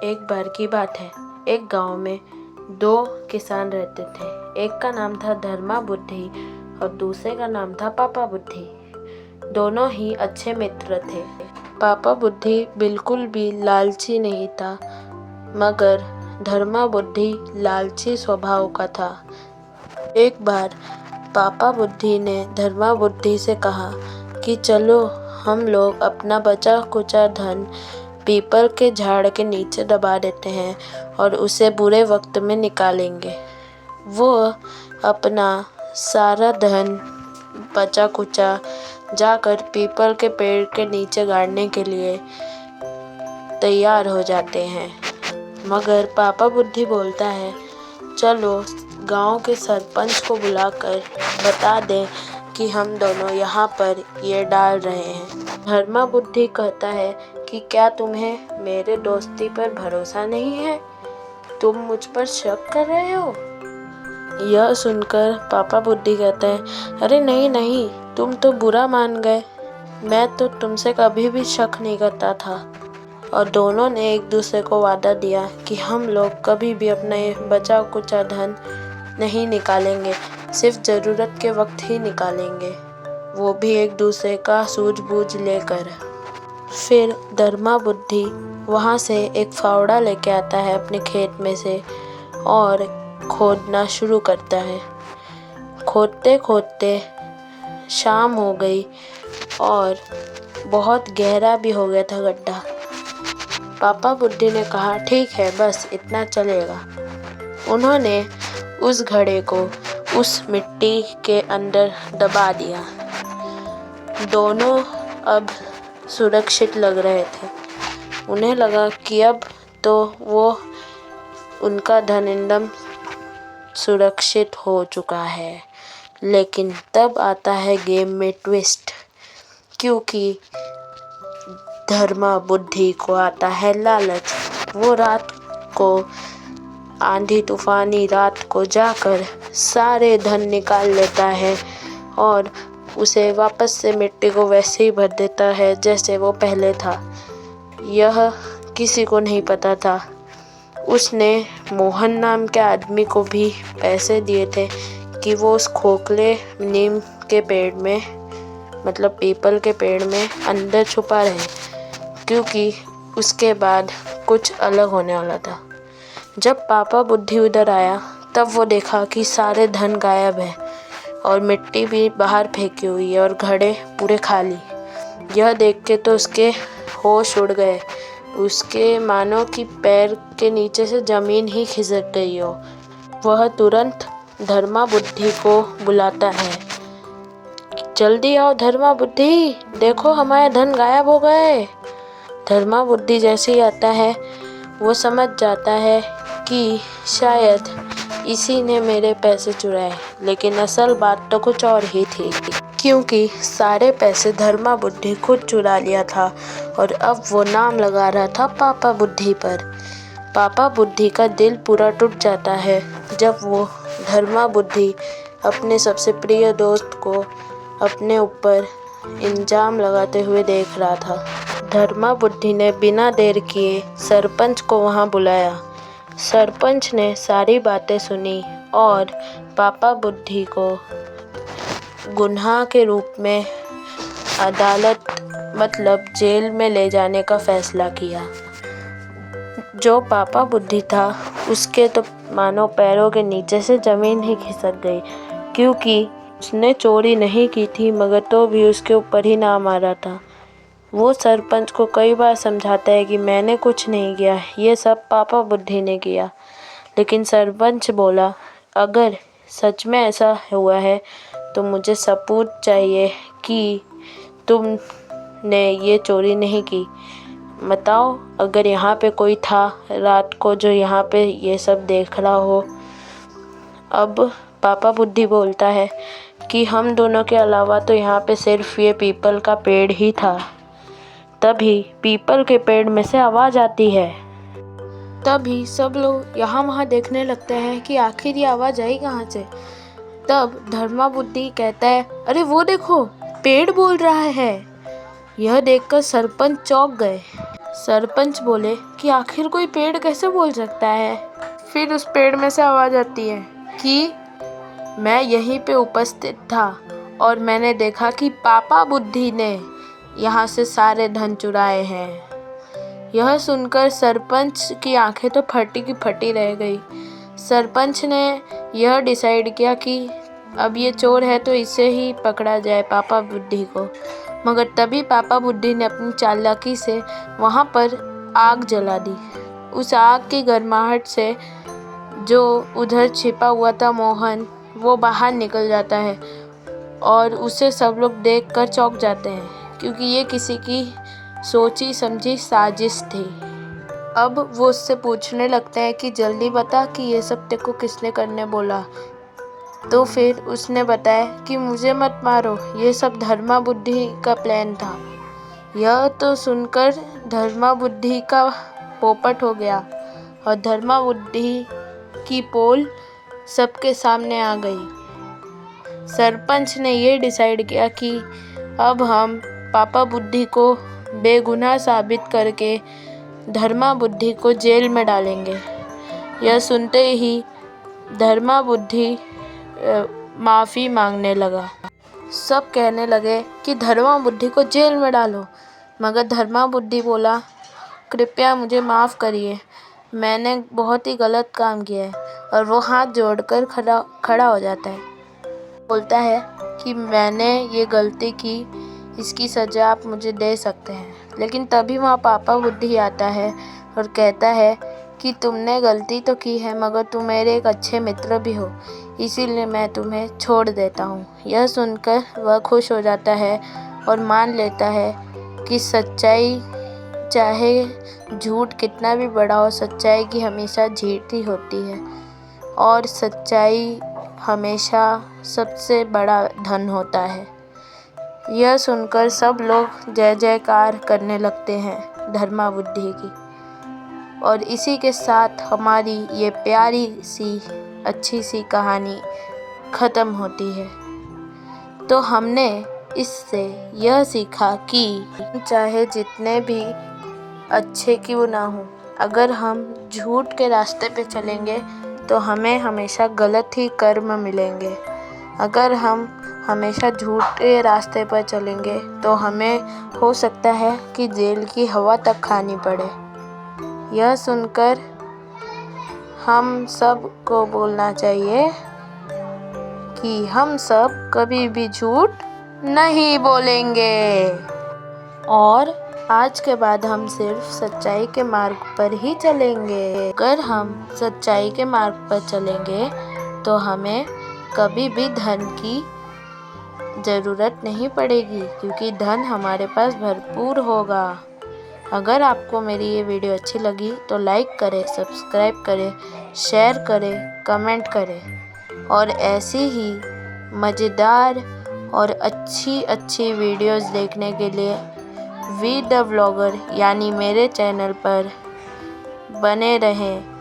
एक बार की बात है। एक गांव में दो किसान रहते थे। एक का नाम था धर्मा बुद्धि और दूसरे का नाम था पापा बुद्धि। दोनों ही अच्छे मित्र थे। पापा बुद्धि बिल्कुल भी लालची नहीं था, मगर धर्मा बुद्धि लालची स्वभाव का था। एक बार पापा बुद्धि ने धर्मा बुद्धि से कहा कि चलो हम लोग अपना बचा कुचा धन पीपल के झाड़ के नीचे दबा देते हैं और उसे बुरे वक्त में निकालेंगे। वो अपना सारा धन बचा कुचा जाकर पीपल के पेड़ के नीचे गाड़ने के लिए तैयार हो जाते हैं। मगर पापा बुद्धि बोलता है, चलो गांव के सरपंच को बुलाकर बता दें कि हम दोनों यहाँ पर ये डाल रहे हैं। धर्मा बुद्धि कहता है कि क्या तुम्हें मेरे दोस्ती पर भरोसा नहीं है? तुम मुझ पर शक कर रहे हो? यह सुनकर पापा बुद्धि कहते हैं, अरे नहीं नहीं, तुम तो बुरा मान गए। मैं तो तुमसे कभी भी शक नहीं करता था। और दोनों ने एक दूसरे को वादा दिया कि हम लोग कभी भी अपना ये बचा कुचा धन नहीं निकालेंगे, सिर्फ ज़रूरत के वक्त ही निकालेंगे, वो भी एक दूसरे का सूझबूझ लेकर। फिर धर्मा बुद्धि वहाँ से एक फावड़ा लेके आता है अपने खेत में से और खोदना शुरू करता है। खोदते खोदते शाम हो गई और बहुत गहरा भी हो गया था गड्ढा। पापा बुद्धि ने कहा, ठीक है, बस इतना चलेगा। उन्होंने उस घड़े को उस मिट्टी के अंदर दबा दिया। दोनों अब सुरक्षित लग रहे थे। उन्हें लगा कि अब तो वो उनका धन एकदम सुरक्षित हो चुका है। लेकिन तब आता है गेम में ट्विस्ट, क्योंकि धर्मा बुद्धि को आता है लालच। वो रात को आंधी तूफानी रात को जाकर सारे धन निकाल लेता है और उसे वापस से मिट्टी को वैसे ही भर देता है जैसे वो पहले था। यह किसी को नहीं पता था। उसने मोहन नाम के आदमी को भी पैसे दिए थे कि वो उस खोखले नीम के पेड़ में, मतलब पीपल के पेड़ में अंदर छुपा रहे, क्योंकि उसके बाद कुछ अलग होने वाला था। जब पापा बुद्धि उधर आया तब वो देखा कि सारे धन गायब है और मिट्टी भी बाहर फेंकी हुई है और घड़े पूरे खाली। यह देख के तो उसके होश उड़ गए। उसके मानो कि पैर के नीचे से ज़मीन ही खिसक गई हो। वह तुरंत धर्मा बुद्धि को बुलाता है, जल्दी आओ धर्मा बुद्धि, देखो हमारे धन गायब हो गए। धर्मा बुद्धि जैसे ही आता है वो समझ जाता है कि शायद इसी ने मेरे पैसे चुराए, लेकिन असल बात तो कुछ और ही थी, क्योंकि सारे पैसे धर्मा बुद्धि खुद चुरा लिया था और अब वो नाम लगा रहा था पापा बुद्धि पर। पापा बुद्धि का दिल पूरा टूट जाता है जब वो धर्मा बुद्धि अपने सबसे प्रिय दोस्त को अपने ऊपर इल्जाम लगाते हुए देख रहा था। धर्मा बुद्धि ने बिना देर किए सरपंच को वहाँ बुलाया। सरपंच ने सारी बातें सुनी और पापा बुद्धि को गुनाह के रूप में अदालत मतलब जेल में ले जाने का फैसला किया। जो पापा बुद्धि था उसके तो मानो पैरों के नीचे से ज़मीन ही खिसक गई, क्योंकि उसने चोरी नहीं की थी मगर तो भी उसके ऊपर ही नाम आ रहा था। वो सरपंच को कई बार समझाता है कि मैंने कुछ नहीं किया, ये सब पापा बुद्धि ने किया। लेकिन सरपंच बोला, अगर सच में ऐसा हुआ है तो मुझे सबूत चाहिए कि तुमने ये चोरी नहीं की। बताओ, अगर यहाँ पे कोई था रात को जो यहाँ पे ये सब देख रहा हो। अब पापा बुद्धि बोलता है कि हम दोनों के अलावा तो यहाँ पे सिर्फ ये पीपल का पेड़ ही था। तभी पीपल के पेड़ में से आवाज़ आती है। तभी सब लोग यहाँ वहाँ देखने लगते हैं कि आखिर ये आवाज़ आई कहाँ से। तब धर्मा बुद्धि कहता है, अरे वो देखो, पेड़ बोल रहा है। यह देखकर सरपंच चौंक गए। सरपंच बोले कि आखिर कोई पेड़ कैसे बोल सकता है। फिर उस पेड़ में से आवाज़ आती है कि मैं यहीं पे उपस्थित था और मैंने देखा कि पापा बुद्धि ने यहाँ से सारे धन चुराए हैं। यह सुनकर सरपंच की आंखें तो फटी की फटी रह गई। सरपंच ने यह डिसाइड किया कि अब ये चोर है तो इसे ही पकड़ा जाए, पापा बुद्धि को। मगर तभी पापा बुद्धि ने अपनी चालाकी से वहाँ पर आग जला दी। उस आग की गर्माहट से जो उधर छिपा हुआ था मोहन, वो बाहर निकल जाता है और उसे सब लोग देखकर चौंक जाते हैं, क्योंकि ये किसी की सोची समझी साजिश थी। अब वो उससे पूछने लगते हैं कि जल्दी बता कि ये सब तेरे को किसने करने बोला। तो फिर उसने बताया कि मुझे मत मारो, ये सब धर्मा बुद्धि का प्लान था। यह तो सुनकर धर्मा बुद्धि का पोपट हो गया और धर्मा बुद्धि की पोल सबके सामने आ गई। सरपंच ने ये डिसाइड किया कि अब हम पापा बुद्धि को बेगुनाह साबित करके धर्मा बुद्धि को जेल में डालेंगे। यह सुनते ही धर्मा बुद्धि माफ़ी मांगने लगा। सब कहने लगे कि धर्मा बुद्धि को जेल में डालो, मगर धर्मा बुद्धि बोला, कृपया मुझे माफ़ करिए, मैंने बहुत ही गलत काम किया है। और वो हाथ जोड़कर खड़ा हो जाता है, बोलता है कि मैंने ये गलती की, इसकी सज़ा आप मुझे दे सकते हैं। लेकिन तभी वहाँ पापा बुद्धि आता है और कहता है कि तुमने गलती तो की है, मगर तुम मेरे एक अच्छे मित्र भी हो, इसीलिए मैं तुम्हें छोड़ देता हूँ। यह सुनकर वह खुश हो जाता है और मान लेता है कि सच्चाई चाहे झूठ कितना भी बड़ा हो, सच्चाई की हमेशा जीत ही होती है और सच्चाई हमेशा सबसे बड़ा धन होता है। यह सुनकर सब लोग जय जयकार करने लगते हैं धर्मा बुद्धि की। और इसी के साथ हमारी ये प्यारी सी अच्छी सी कहानी ख़त्म होती है। तो हमने इससे यह सीखा कि चाहे जितने भी अच्छे क्यों ना हो, अगर हम झूठ के रास्ते पे चलेंगे तो हमें हमेशा गलत ही कर्म मिलेंगे। अगर हम हमेशा झूठ के रास्ते पर चलेंगे तो हमें हो सकता है कि जेल की हवा तक खानी पड़े। यह सुनकर हम सब को बोलना चाहिए कि हम सब कभी भी झूठ नहीं बोलेंगे और आज के बाद हम सिर्फ सच्चाई के मार्ग पर ही चलेंगे। अगर हम सच्चाई के मार्ग पर चलेंगे तो हमें कभी भी धन की ज़रूरत नहीं पड़ेगी, क्योंकि धन हमारे पास भरपूर होगा। अगर आपको मेरी ये वीडियो अच्छी लगी तो लाइक करें, सब्सक्राइब करें, शेयर करें, कमेंट करें और ऐसी ही मज़ेदार और अच्छी वीडियोस देखने के लिए वी द व्लॉगर यानी मेरे चैनल पर बने रहें।